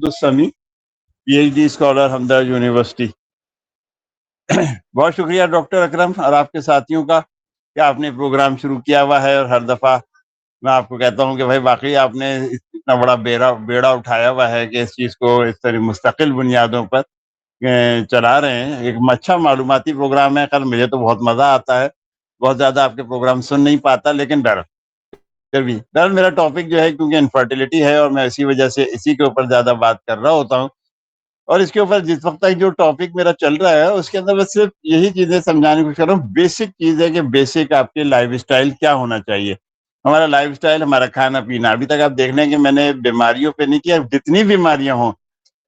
السمی PhD scholar ہمدرد university. بہت شکریہ doctor اکرم اور آپ کے ساتھیوں کا کہ آپ نے پروگرام شروع کیا ہوا ہے، اور ہر دفعہ میں آپ کو کہتا ہوں کہ بھائی واقعی آپ نے اتنا بڑا بیڑا اٹھایا ہوا ہے کہ اس چیز کو اس طرح مستقل بنیادوں پر چلا رہے ہیں۔ ایک اچھا معلوماتی پروگرام ہے۔ خیر مجھے تو بہت مزہ آتا ہے، بہت زیادہ آپ کے پروگرام سن نہیں پاتا، لیکن در میرا ٹاپک جو ہے کیونکہ انفرٹیلٹی ہے، اور میں اسی وجہ سے اسی کے اوپر زیادہ بات کر رہا ہوتا ہوں، اور اس کے اوپر جس وقت تک جو ٹاپک میرا چل رہا ہے اس کے اندر بس صرف یہی چیزیں سمجھانے کی کوشش کر رہا ہوں۔ بیسک چیز ہے کہ بیسک آپ کے لائف سٹائل کیا ہونا چاہیے۔ ہمارا لائف سٹائل، ہمارا کھانا پینا، ابھی تک آپ دیکھ لیں کہ میں نے بیماریوں پہ نہیں کیا، جتنی بیماریاں ہوں،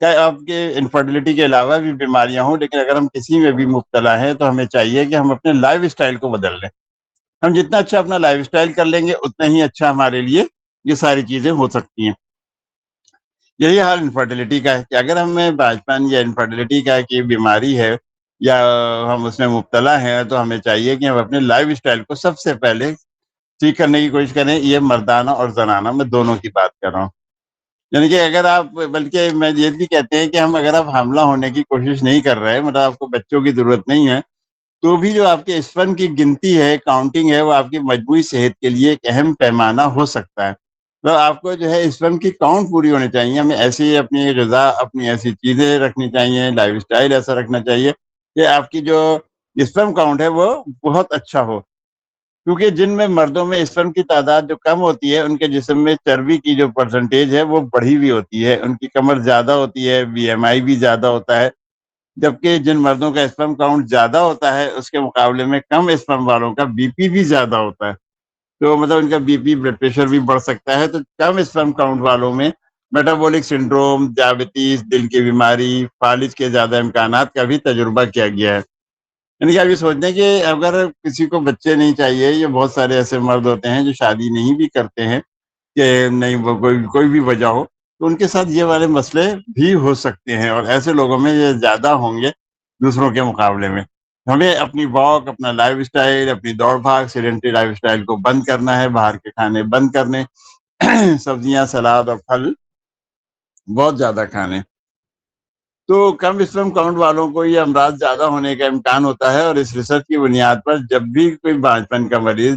چاہے آپ کے انفرٹیلٹی کے علاوہ بھی بیماریاں ہوں، لیکن اگر ہم کسی میں بھی مبتلا ہیں تو ہمیں چاہیے کہ ہم اپنے لائف سٹائل کو بدل لیں۔ ہم جتنا اچھا اپنا لائف سٹائل کر لیں گے اتنا ہی اچھا ہمارے لیے یہ ساری چیزیں ہو سکتی ہیں۔ یہی حال انفرٹیلٹی کا ہے کہ اگر ہمیں بچپن یا انفرٹیلٹی کا کہ بیماری ہے یا ہم اس میں مبتلا ہیں، تو ہمیں چاہیے کہ ہم اپنے لائف سٹائل کو سب سے پہلے ٹھیک کرنے کی کوشش کریں۔ یہ مردانہ اور زنانہ میں دونوں کی بات کر رہا ہوں۔ یعنی کہ اگر آپ، بلکہ میں یہ بھی کہتے ہیں کہ اگر آپ حاملہ ہونے کی کوشش نہیں کر رہے، مطلب آپ کو بچوں کی ضرورت نہیں ہے، تو بھی جو آپ کے اسپرم کی گنتی ہے، کاؤنٹنگ ہے، وہ آپ کی مجموعی صحت کے لیے ایک اہم پیمانہ ہو سکتا ہے۔ تو آپ کو جو ہے اسپرم کی کاؤنٹ پوری ہونی چاہیے۔ ہمیں ایسی اپنی غذا، اپنی ایسی چیزیں رکھنی چاہیے، لائف سٹائل ایسا رکھنا چاہیے کہ آپ کی جو اسپرم کاؤنٹ ہے وہ بہت اچھا ہو، کیونکہ جن میں مردوں میں اسپرم کی تعداد جو کم ہوتی ہے، ان کے جسم میں چربی کی جو پرسنٹیج ہے وہ بڑھی ہوئی ہوتی ہے، ان کی کمر زیادہ ہوتی ہے، BMI بھی زیادہ ہوتا ہے، جبکہ جن مردوں کا اسپرم کاؤنٹ زیادہ ہوتا ہے اس کے مقابلے میں کم اسپرم والوں کا BP بھی زیادہ ہوتا ہے۔ تو مطلب ان کا BP، بلڈ پریشر بھی بڑھ سکتا ہے۔ تو کم اسپرم کاؤنٹ والوں میں میٹابولک سنڈروم، ڈائبٹیز، دل کی بیماری، فالج کے زیادہ امکانات کا بھی تجربہ کیا گیا ہے۔ یعنی کہ آپ یہ سوچتے ہیں کہ اگر کسی کو بچے نہیں چاہیے، یہ بہت سارے ایسے مرد ہوتے ہیں جو شادی نہیں بھی کرتے ہیں کہ نہیں، وہ کوئی بھی وجہ ہو، تو ان کے ساتھ یہ والے مسئلے بھی ہو سکتے ہیں، اور ایسے لوگوں میں یہ زیادہ ہوں گے دوسروں کے مقابلے میں۔ ہمیں اپنی واک، اپنا لائف سٹائل، اپنی دوڑ بھاگ، سیڈنٹری لائف سٹائل کو بند کرنا ہے، باہر کے کھانے بند کرنے، سبزیاں، سلاد اور پھل بہت زیادہ کھانے۔ تو کم اسپرم کاؤنٹ والوں کو یہ امراض زیادہ ہونے کا امکان ہوتا ہے، اور اس ریسرچ کی بنیاد پر جب بھی کوئی بانجپن کا مریض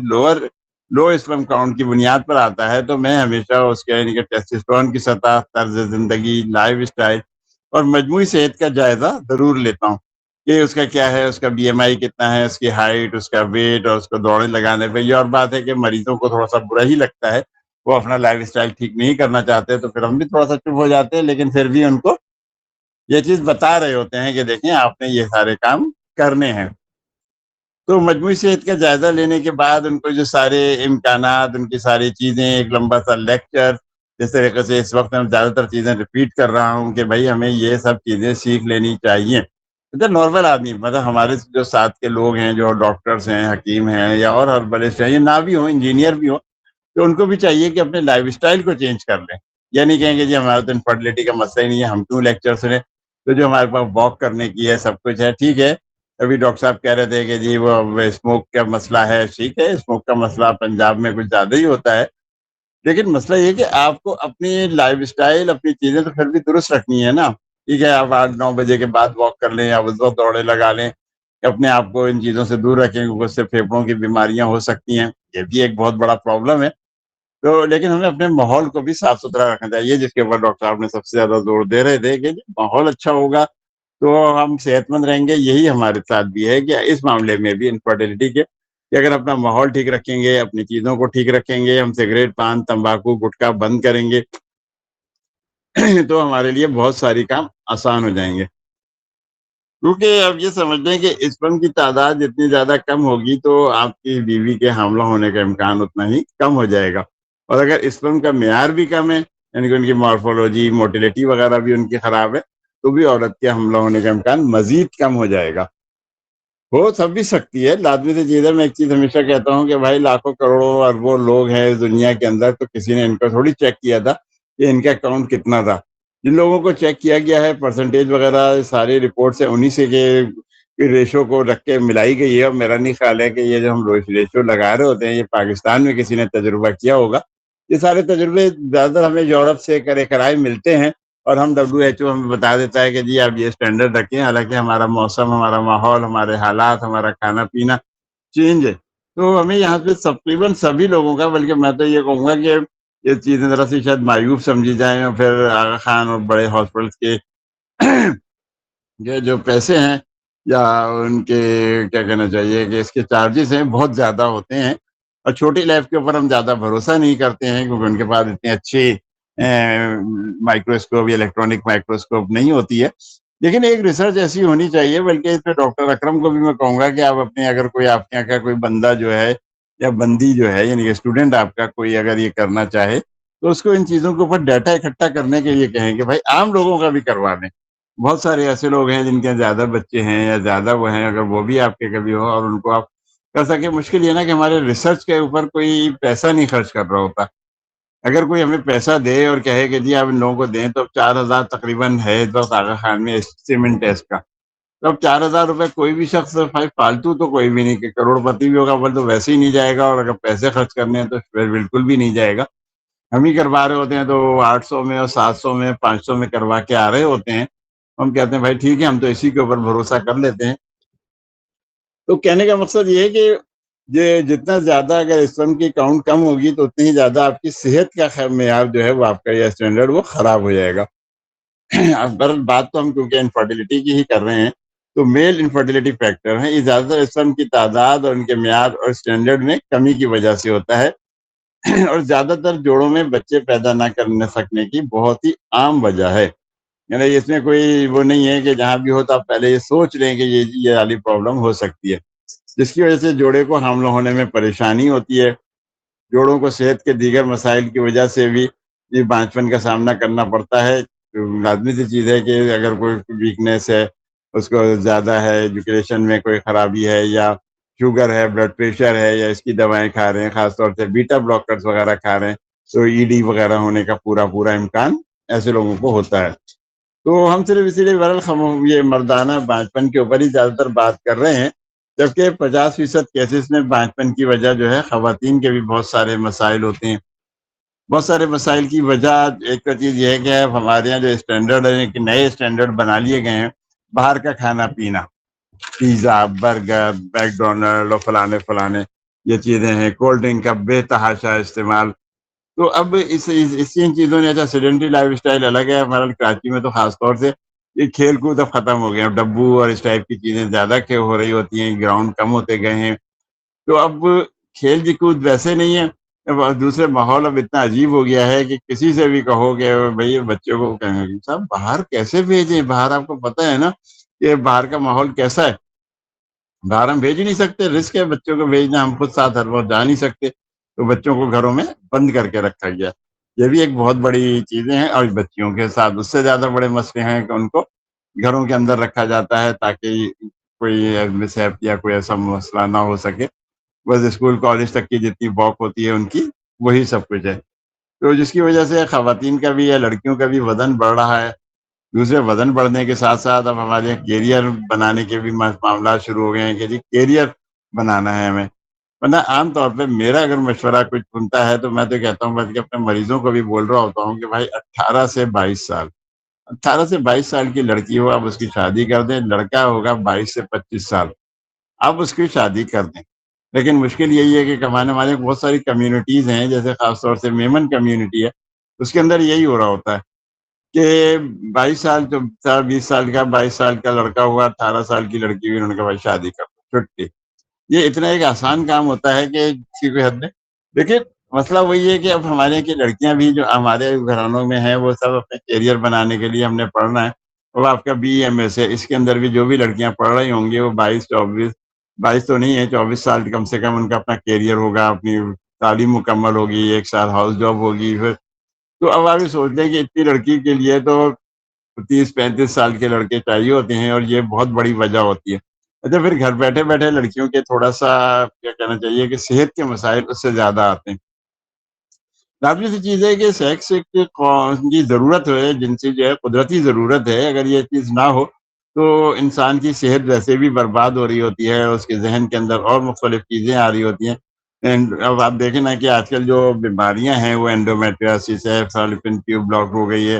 لو اسپرم کاؤنٹ کی بنیاد پر آتا ہے، تو میں ہمیشہ اس کے یعنی کہ ٹیسٹوسٹیرون کی سطح، طرز زندگی، لائف سٹائل اور مجموعی صحت کا جائزہ ضرور لیتا ہوں کہ اس کا کیا ہے، اس کا BMI کتنا ہے، اس کی ہائٹ، اس کا ویٹ، اور اس کو دوڑے لگانے پہ۔ یہ اور بات ہے کہ مریضوں کو تھوڑا سا برا ہی لگتا ہے، وہ اپنا لائف سٹائل ٹھیک نہیں کرنا چاہتے، تو پھر ہم بھی تھوڑا سا چپ ہو جاتے ہیں، لیکن پھر بھی ان کو یہ چیز بتا رہے ہوتے ہیں کہ دیکھیں آپ نے یہ سارے کام کرنے ہیں۔ تو مجموعی صحت کا جائزہ لینے کے بعد ان کو جو سارے امکانات، ان کی ساری چیزیں، ایک لمبا سا لیکچر، جس طریقے سے اس وقت میں زیادہ تر چیزیں ریپیٹ کر رہا ہوں کہ بھائی ہمیں یہ سب چیزیں سیکھ لینی چاہیے۔ نارمل آدمی، مطلب ہمارے جو ساتھ کے لوگ ہیں، جو ڈاکٹرز ہیں، حکیم ہیں، یا اور ہربلسٹ ہیں، یہ نہ بھی ہوں، انجینئر بھی ہوں، تو ان کو بھی چاہیے کہ اپنے لائف سٹائل کو چینج کر لیں۔ یہ نہیں کہیں گے جی ہمارا تو انفرٹیلٹی کا مسئلہ ہی نہیں ہے، ہم کیوں لیکچر سنیں۔ تو جو ہمارے پاس واک کرنے کی ہے، سب کچھ ہے، ٹھیک ہے۔ ابھی ڈاکٹر صاحب کہہ رہے تھے کہ جی وہ اسموک کا مسئلہ ہے، ٹھیک ہے، اسموک کا مسئلہ پنجاب میں کچھ زیادہ ہی ہوتا ہے، لیکن مسئلہ یہ کہ آپ کو اپنی لائف سٹائل، اپنی چیزیں تو پھر بھی درست رکھنی ہے نا۔ ٹھیک ہے، آپ 8-9 بجے کے بعد واک کر لیں، یا اس وقت دوڑے لگا لیں، اپنے آپ کو ان چیزوں سے دور رکھیں، کیونکہ اس سے پھیپھڑوں کی بیماریاں ہو سکتی ہیں، یہ بھی ایک بہت بڑا پرابلم ہے۔ تو لیکن ہمیں اپنے ماحول کو بھی صاف ستھرا رکھنا چاہیے، جس کے اوپر ڈاکٹر صاحب نے سب سے زیادہ زور دے رہے تھے کہ ماحول اچھا ہوگا تو ہم صحت مند رہیں گے۔ یہی ہمارے ساتھ بھی ہے کہ اس معاملے میں بھی انفرٹیلٹی کے، کہ اگر اپنا ماحول ٹھیک رکھیں گے، اپنی چیزوں کو ٹھیک رکھیں گے، ہم سگریٹ، پان، تمباکو، گٹکا بند کریں گے تو ہمارے لیے بہت ساری کام آسان ہو جائیں گے۔ کیونکہ اب یہ سمجھ لیں کہ اسپرم کی تعداد جتنی زیادہ کم ہوگی تو آپ کی بیوی کے حاملہ ہونے کا امکان اتنا ہی کم ہو جائے گا، اور اگر اسپرم کا معیار بھی کم ہے، یعنی کہ ان کی مارفولوجی، موٹیلیٹی وغیرہ بھی ان کی خراب ہے، تو بھی عورت کے حملہ ہونے کا امکان مزید کم ہو جائے گا۔ ہو سب بھی سکتی ہے، لازمی سی چیز ہے۔ میں ایک چیز ہمیشہ کہتا ہوں کہ بھائی لاکھوں کروڑوں اربوں لوگ ہیں اس دنیا کے اندر، تو کسی نے ان کو تھوڑی چیک کیا تھا کہ ان کا اکاؤنٹ کتنا تھا۔ جن لوگوں کو چیک کیا گیا ہے، پرسنٹیج وغیرہ ساری رپورٹ سے انہی سے کہ ریشو کو رکھ کے ملائی گئی ہے، اور میرا نہیں خیال ہے کہ یہ جو ہم ریشو لگا رہے ہوتے ہیں یہ پاکستان میں کسی نے تجربہ کیا ہوگا۔ یہ سارے تجربے زیادہ تر ہمیں یورپ سے کرائے ملتے ہیں، اور ہم WHO ہمیں بتا دیتا ہے کہ جی آپ یہ اسٹینڈرڈ رکھیں، حالانکہ ہمارا موسم، ہمارا ماحول، ہمارے حالات، ہمارا کھانا پینا چینج ہے. تو ہمیں یہاں پہ تقریباً سبھی لوگوں کا، بلکہ میں تو یہ کہوں گا کہ یہ چیزیں ذرا سی شاید مایوب سمجھی جائیں، اور پھر آغا خان اور بڑے ہاسپٹلس کے جو پیسے ہیں یا ان کے کیا کہنا چاہیے کہ اس کے چارجز ہیں بہت زیادہ ہوتے ہیں، اور چھوٹی لیب کے اوپر ہم زیادہ بھروسہ نہیں کرتے ہیں کیونکہ ان کے پاس اتنے اچھے مائکروسکوپ یا الیکٹرانک مائکروسکوپ نہیں ہوتی ہے. لیکن ایک ریسرچ ایسی ہونی چاہیے، بلکہ اس پہ ڈاکٹر اکرم کو بھی میں کہوں گا کہ آپ اپنے، اگر کوئی آپ کے یہاں کا کوئی بندہ جو ہے یا بندی جو ہے، یعنی کہ اسٹوڈنٹ آپ کا کوئی اگر یہ کرنا چاہے تو اس کو ان چیزوں کے اوپر ڈیٹا اکٹھا کرنے کے لیے کہیں کہ بھائی عام لوگوں کا بھی کروا دیں. بہت سارے ایسے لوگ ہیں جن کے زیادہ بچے ہیں یا زیادہ وہ ہیں، اگر وہ بھی آپ کے کبھی ہو اور ان کو آپ کر سکے. مشکل یہ نا کہ ہمارے ریسرچ کے اوپر کوئی پیسہ نہیں خرچ کر رہا ہوتا. اگر کوئی ہمیں پیسہ دے اور کہے کہ جی آپ ان لوگوں کو دیں، تو 4,000 تقریباً ہے اس وقت آغا خان میں سیمنٹ ٹیسٹ کا. تو اب 4,000 روپے کوئی بھی شخص فالتو تو کوئی بھی نہیں، کہ کروڑ پتی بھی ہوگا وہ تو ویسے ہی نہیں جائے گا، اور اگر پیسے خرچ کرنے ہیں تو پھر بالکل بھی نہیں جائے گا. ہم ہی کروا رہے ہوتے ہیں تو 800 میں اور 700 میں 500 میں کروا کے آ رہے ہوتے ہیں. ہم کہتے ہیں بھائی ٹھیک ہے، ہم تو اسی کے اوپر بھروسہ کر لیتے ہیں. تو کہنے کا مقصد یہ ہے کہ یہ جتنا زیادہ اگر اسپرم کی کاؤنٹ کم ہوگی تو اتنی ہی زیادہ آپ کی صحت کا معیار جو ہے وہ آپ کا یہ اسٹینڈرڈ وہ خراب ہو جائے گا. اب بات تو ہم کیونکہ انفرٹیلٹی کی ہی کر رہے ہیں، تو میل انفرٹیلٹی فیکٹر ہے، یہ زیادہ تر اسپرم کی تعداد اور ان کے معیار اور اسٹینڈرڈ میں کمی کی وجہ سے ہوتا ہے. اور زیادہ تر جوڑوں میں بچے پیدا نہ کرنے سکنے کی بہت ہی عام وجہ ہے. یعنی اس میں کوئی وہ نہیں ہے کہ جہاں بھی ہو تو آپ پہلے یہ سوچ لیں کہ یہ والی پرابلم ہو سکتی ہے، جس کی وجہ سے جوڑے کو حاملہ ہونے میں پریشانی ہوتی ہے. جوڑوں کو صحت کے دیگر مسائل کی وجہ سے بھی یہ بانجپن کا سامنا کرنا پڑتا ہے. لازمی سی چیز ہے کہ اگر کوئی ویکنیس ہے، اس کو زیادہ ہے، ایجوکیشن میں کوئی خرابی ہے، یا شوگر ہے، بلڈ پریشر ہے، یا اس کی دوائیں کھا رہے ہیں، خاص طور سے بیٹا بلاکرز وغیرہ کھا رہے ہیں، تو ED وغیرہ ہونے کا پورا امکان ایسے لوگوں کو ہوتا ہے. تو ہم صرف اسی لیے بہرحال یہ مردانہ بانجپن کے اوپر ہی زیادہ تر بات کر رہے ہیں، جبکہ 50% کیسز میں بانجپن کی وجہ جو ہے خواتین کے بھی بہت سارے مسائل ہوتے ہیں. بہت سارے مسائل کی وجہ ایک تو چیز یہ ہے کہ ہمارے یہاں جو اسٹینڈرڈ ہے کہ نئے اسٹینڈرڈ بنا لیے گئے ہیں، باہر کا کھانا پینا، پیزا، برگر، میکڈونلڈ اور فلانے یہ چیزیں ہیں، کولڈ ڈرنک کا بے تحاشا استعمال. تو اب ان چیزوں نے اچھا سیڈنٹری لائف اسٹائل الگ ہے ہمارا کراچی میں، تو خاص طور سے یہ کھیل کود اب ختم ہو گئے ہیں، ڈبو اور اس ٹائپ کی چیزیں زیادہ ہو رہی ہوتی ہیں، گراؤنڈ کم ہوتے گئے ہیں. تو اب کھیل کود ویسے نہیں ہے. دوسرے ماحول اب اتنا عجیب ہو گیا ہے کہ کسی سے بھی کہو کہ بھائی بچوں کو کہیں گے صاحب باہر کیسے بھیجیں، باہر آپ کو پتہ ہے نا کہ باہر کا ماحول کیسا ہے. باہر ہم بھیج ہی نہیں سکتے، رسک ہے بچوں کو بھیجنا، ہم خود ساتھ ہر وقت جا نہیں سکتے، تو بچوں کو گھروں میں بند کر کے رکھا گیا. یہ بھی ایک بہت بڑی چیزیں ہیں. اور بچیوں کے ساتھ اس سے زیادہ بڑے مسئلے ہیں کہ ان کو گھروں کے اندر رکھا جاتا ہے تاکہ کوئی مس ہیپ یا کوئی ایسا مسئلہ نہ ہو سکے. بس اسکول کالج تک کی جتنی واک ہوتی ہے ان کی، وہی سب کچھ ہے. تو جس کی وجہ سے خواتین کا بھی یا لڑکیوں کا بھی وزن بڑھ رہا ہے. دوسرے وزن بڑھنے کے ساتھ ساتھ اب ہمارے یہاں کیریئر بنانے کے بھی معاملات شروع ہو گئے ہیں کہ جی کیریئر بنانا ہے ہمیں. ورنہ عام طور پہ میرا اگر مشورہ کچھ سنتا ہے تو میں تو کہتا ہوں بلکہ اپنے مریضوں کو بھی بول رہا ہوتا ہوں کہ بھائی 18 سے 22 سال کی لڑکی ہو آپ اس کی شادی کر دیں، لڑکا ہوگا 22 سے 25 سال آپ اس کی شادی کر دیں. لیکن مشکل یہی ہے کہ کمانے والے بہت ساری کمیونٹیز ہیں، جیسے خاص طور سے میمن کمیونٹی ہے، اس کے اندر یہی ہو رہا ہوتا ہے کہ 22 سال، جو 20 سال کا 22 سال کا لڑکا ہوا، 18 سال کی لڑکی ہوئی، انہوں نے کہا بھائی شادی کر دو، چھٹی. یہ اتنا ایک آسان کام ہوتا ہے کہ کسی کو حد میں. دیکھیے مسئلہ وہی ہے کہ اب ہمارے کی لڑکیاں بھی جو ہمارے گھرانوں میں ہیں وہ سب اپنے کیریئر بنانے کے لیے ہم نے پڑھنا ہے. وہ آپ کا BMS ہے، اس کے اندر بھی جو بھی لڑکیاں پڑھ رہی ہوں گی وہ 22 تو نہیں ہے، 24 سال کم سے کم ان کا اپنا کیریئر ہوگا، اپنی تعلیم مکمل ہوگی، 1 سال ہاؤس جاب ہوگی. پھر تو اب آپ سوچ لیں کہ اتنی لڑکی کے لیے تو 30-35 سال کے لڑکے چاہیے ہوتے ہیں، اور یہ بہت بڑی وجہ ہوتی ہے. اچھا پھر گھر بیٹھے بیٹھے لڑکیوں کے تھوڑا سا کیا کہنا چاہیے کہ صحت کے مسائل اس سے زیادہ آتے ہیں. لازمی سی چیز ہے کہ سیکس کی ضرورت ہے، جن سے جو ہے قدرتی ضرورت ہے، اگر یہ چیز نہ ہو تو انسان کی صحت ویسے بھی برباد ہو رہی ہوتی ہے، اس کے ذہن کے اندر اور مختلف چیزیں آ رہی ہوتی ہیں. اب آپ دیکھیں نا کہ آج کل جو بیماریاں ہیں وہ انڈومیٹریاسس ہے، فالوپین ٹیوب بلاک ہو گئی ہے،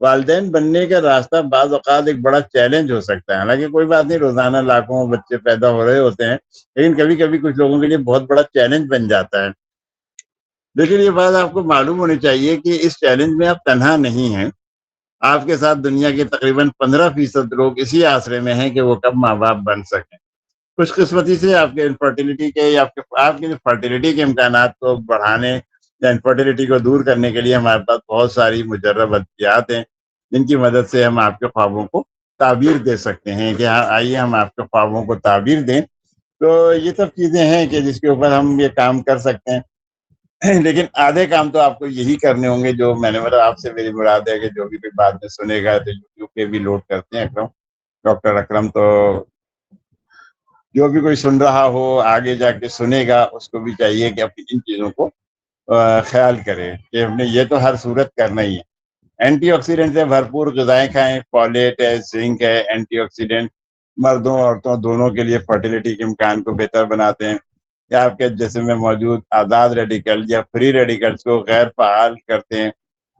والدین بننے کا راستہ بعض اوقات ایک بڑا چیلنج ہو سکتا ہے، حالانکہ کوئی بات نہیں، روزانہ لاکھوں بچے پیدا ہو رہے ہوتے ہیں، لیکن کبھی کبھی کچھ لوگوں کے لیے بہت بڑا چیلنج بن جاتا ہے۔ لیکن یہ بات آپ کو معلوم ہونی چاہیے کہ اس چیلنج میں آپ تنہا نہیں ہیں، آپ کے ساتھ دنیا کے تقریباً 15% لوگ اسی آسرے میں ہیں کہ وہ کب ماں باپ بن سکیں۔ خوش قسمتی سے آپ کے انفرٹیلٹی کے یا آپ کے فرٹیلٹی کے امکانات کو بڑھانے یا انفرٹیلٹی کو دور کرنے کے لیے ہمارے پاس بہت ساری مجرب ادویات ہیں، جن کی مدد سے ہم آپ کے خوابوں کو تعبیر دے سکتے ہیں کہ ہاں آئیے ہم آپ کے خوابوں کو تعبیر دیں۔ تو یہ سب چیزیں ہیں کہ جس کے اوپر ہم یہ کام کر سکتے ہیں، لیکن آدھے کام تو آپ کو یہی کرنے ہوں گے جو میں نے بولا۔ آپ سے میری مراد ہے کہ جو بھی کوئی بعد میں سنے گا تو یوٹیوب پہ بھی لوڈ کرتے ہیں اکرم، ڈاکٹر اکرم، تو جو بھی کوئی سن رہا ہو آگے جا کے سنے گا، اس کو بھی چاہیے کہ اپنی ان چیزوں کو خیال کرے کہ ہم نے یہ تو ہر صورت کرنا ہی ہے۔ اینٹی آکسیڈنٹ سے بھرپور غذائیں کھائیں، فولیٹ ہے، زنک ہے، اینٹی آکسیڈنٹ مردوں عورتوں دونوں کے لیے فرٹیلٹی کے امکان کو بہتر بناتے ہیں، یا آپ کے جسم میں موجود آزاد ریڈیکل یا فری ریڈیکلز کو غیر فعال کرتے ہیں۔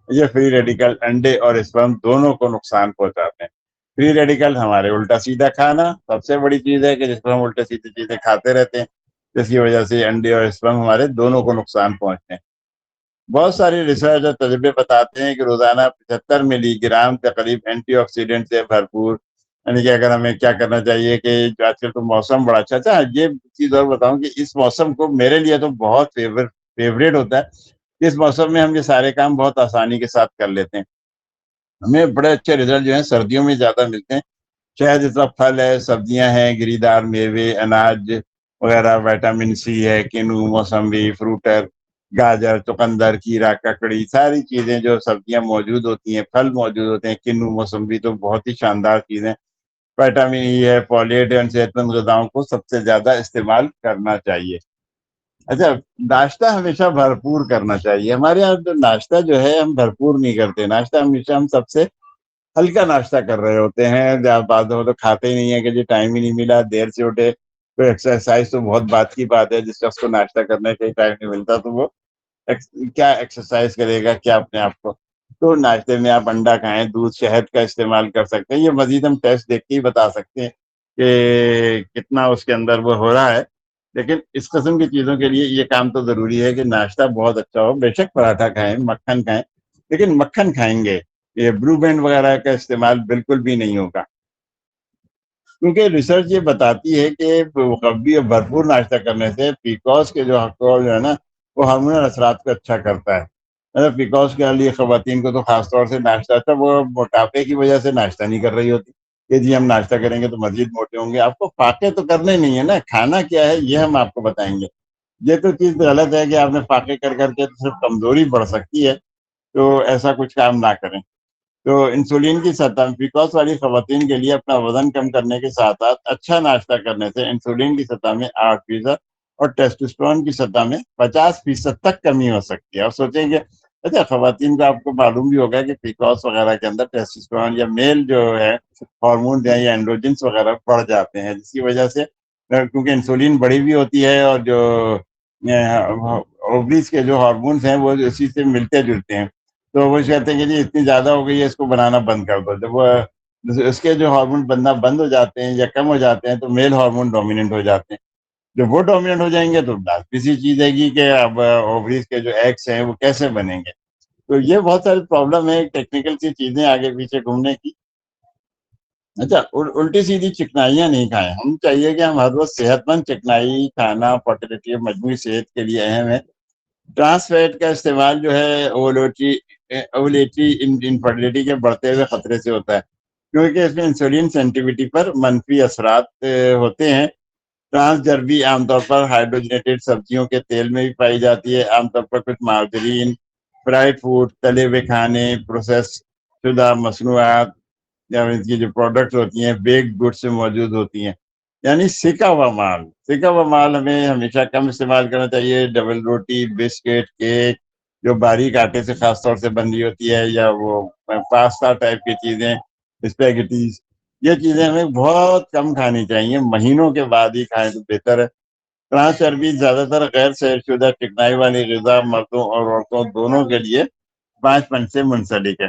یہ فری ریڈیکل انڈے اور اسپرم دونوں کو نقصان پہنچاتے ہیں۔ فری ریڈیکل ہمارے الٹا سیدھا کھانا سب سے بڑی چیز ہے کہ جس پر ہم الٹا سیدھی چیزیں کھاتے رہتے ہیں، جس کی وجہ سے انڈے اور اسپرم ہمارے دونوں کو نقصان پہنچتے ہیں۔ بہت ساری ریسرچ اور تجربے بتاتے ہیں کہ روزانہ 75 ملی گرام تقریب اینٹی آکسیڈنٹ سے بھرپور، یعنی کہ اگر ہمیں کیا کرنا چاہیے کہ جو آج کل تو موسم بڑا اچھا یہ چیز اور بتاؤں کہ اس موسم کو میرے لیے تو بہت فیوریٹ ہوتا ہے۔ اس موسم میں ہم یہ سارے کام بہت آسانی کے ساتھ کر لیتے ہیں۔ ہمیں بڑے اچھے رزلٹ جو ہیں سردیوں میں زیادہ ملتے ہیں۔ شہد جیسا پھل ہے، سبزیاں ہیں، گری دار میوے، اناج وغیرہ، وٹامن سی ہے، کینو، موسمبی، فروٹر، گاجر، چقندر، کھیرا، ککڑی، ساری چیزیں جو سبزیاں موجود ہوتی ہیں، پھل موجود ہوتے ہیں، کینو، موسمبی تو بہت ہی شاندار چیزیں۔ وٹامن ای ہے، فولیٹ ہے، صحت مند غذاؤں کو سب سے زیادہ استعمال کرنا چاہیے۔ اچھا، ناشتہ ہمیشہ بھرپور کرنا چاہیے۔ ہمارے یہاں جو ناشتہ جو ہے ہم بھرپور نہیں کرتے، ناشتہ ہمیشہ ہم سب سے ہلکا ناشتہ کر رہے ہوتے ہیں۔ بعض دفعہ تو کھاتے ہی نہیں ہے کہ جی ٹائم ہی نہیں ملا، دیر سے اٹھے، تو ایکسرسائز تو بہت بات کی بات ہے، جس شخص کو ناشتہ کرنے کا ٹائم نہیں ملتا تو وہ کیا ایکسرسائز کرے گا، کیا اپنے آپ کو۔ تو ناشتے میں آپ انڈا کھائیں، دودھ، شہد کا استعمال کر سکتے ہیں۔ یہ مزید ہم ٹیسٹ دیکھ کے ہی بتا سکتے ہیں کہ کتنا اس کے اندر وہ ہو رہا ہے، لیکن اس قسم کی چیزوں کے لیے یہ کام تو ضروری ہے کہ ناشتہ بہت اچھا ہو۔ بے شک پراٹھا کھائیں، مکھن کھائیں، لیکن مکھن کھائیں گے، یہ بلو بینڈ وغیرہ کا استعمال بالکل بھی نہیں ہوگا، کیونکہ ریسرچ یہ بتاتی ہے کہ کبھی بھرپور ناشتہ کرنے سے پیکوس کے جو حقول جو ہے نا، وہ ہارمونل اثرات کو اچھا کرتا ہے۔ مطلب پیکوس کے لیے خواتین کو تو خاص طور سے ناشتہ اچھا، وہ موٹاپے کی وجہ سے ناشتہ نہیں کر رہی ہوتی کہ جی ہم ناشتہ کریں گے تو مزید موٹے ہوں گے۔ آپ کو فاقے تو کرنے نہیں ہے نا، کھانا کیا ہے یہ ہم آپ کو بتائیں گے۔ یہ تو چیز غلط ہے کہ آپ نے فاقے کر کر کے صرف کمزوری بڑھ سکتی ہے، تو ایسا کچھ کام نہ کریں۔ تو انسولین کی سطح پیکوس والی خواتین کے لیے اپنا وزن کم کرنے کے ساتھ ساتھ اچھا ناشتہ کرنے سے انسولین کی سطح میں 8% اور ٹیسٹوسٹرون کی سطح میں 50% تک کمی ہو سکتی ہے۔ اور سوچیں کہ اچھا، خواتین کا آپ کو معلوم بھی ہوگا کہ پیکوس وغیرہ کے اندر ٹیسٹوسٹرون یا میل جو ہے ہارمون ہیں یا اینڈروجنس وغیرہ بڑھ جاتے ہیں، جس کی وجہ سے کیونکہ انسولین بڑی بھی ہوتی ہے اور جو اووریز کے جو ہارمونس ہیں وہ اسی سے ملتے جلتے ہیں، تو وہ کہتے ہیں کہ جی اتنی زیادہ ہو گئی ہے، اس کو بنانا بند کر دو۔ جب وہ اس کے جو ہارمون بننا بند ہو جاتے ہیں یا کم ہو جاتے ہیں تو میل ہارمون ڈومیننٹ ہو جاتے ہیں۔ جب وہ ڈومیننٹ ہو جائیں گے تو کسی چیز ہے گی کہ اب اووریز کے جو ایگس ہیں وہ کیسے بنیں گے۔ تو یہ بہت ساری پرابلم ہے، ٹیکنیکل سی چیزیں آگے پیچھے گھومنے کی۔ اچھا، الٹی سیدھی چکنائیاں نہیں کھائیں، ہم چاہیے کہ ہم ہر روز صحت مند چکنائی کھانا فرٹیلٹی مجموعی صحت کے لیے اہم ہے۔ ٹرانس فیٹ کا استعمال جو ہے اوولیٹری انفرٹیلٹی کے بڑھتے ہوئے خطرے سے ہوتا ہے، کیونکہ اس میں انسولین سینسٹیویٹی پر منفی اثرات ہوتے ہیں۔ ٹرانس چربی عام طور پر ہائیڈروجنیٹڈ سبزیوں کے تیل میں بھی پائی جاتی ہے، عام طور پر کچھ مارجرین، فرائڈ فوڈ، تلے ہوئے کھانے، پروسیس شدہ مصنوعات یا ان کی جو پروڈکٹس ہوتی ہیں بیک گڈ سے موجود ہوتی ہیں، یعنی سکا ہوا مال۔ سکا ہوا مال ہمیں ہمیشہ کم استعمال کرنا چاہیے۔ ڈبل روٹی، بسکٹ، کیک جو باریک آٹے سے خاص طور سے بنی ہوتی ہے، یا وہ پاستا ٹائپ کی چیزیں، اسپیگٹیز، یہ چیزیں ہمیں بہت کم کھانی چاہیے، مہینوں کے بعد ہی کھائیں تو بہتر ہے۔ ٹرانس چربی زیادہ تر غیر سیر شدہ چکنائی والی غذا مردوں اور عورتوں دونوں کے لیے 5 پن سے منسلک ہے۔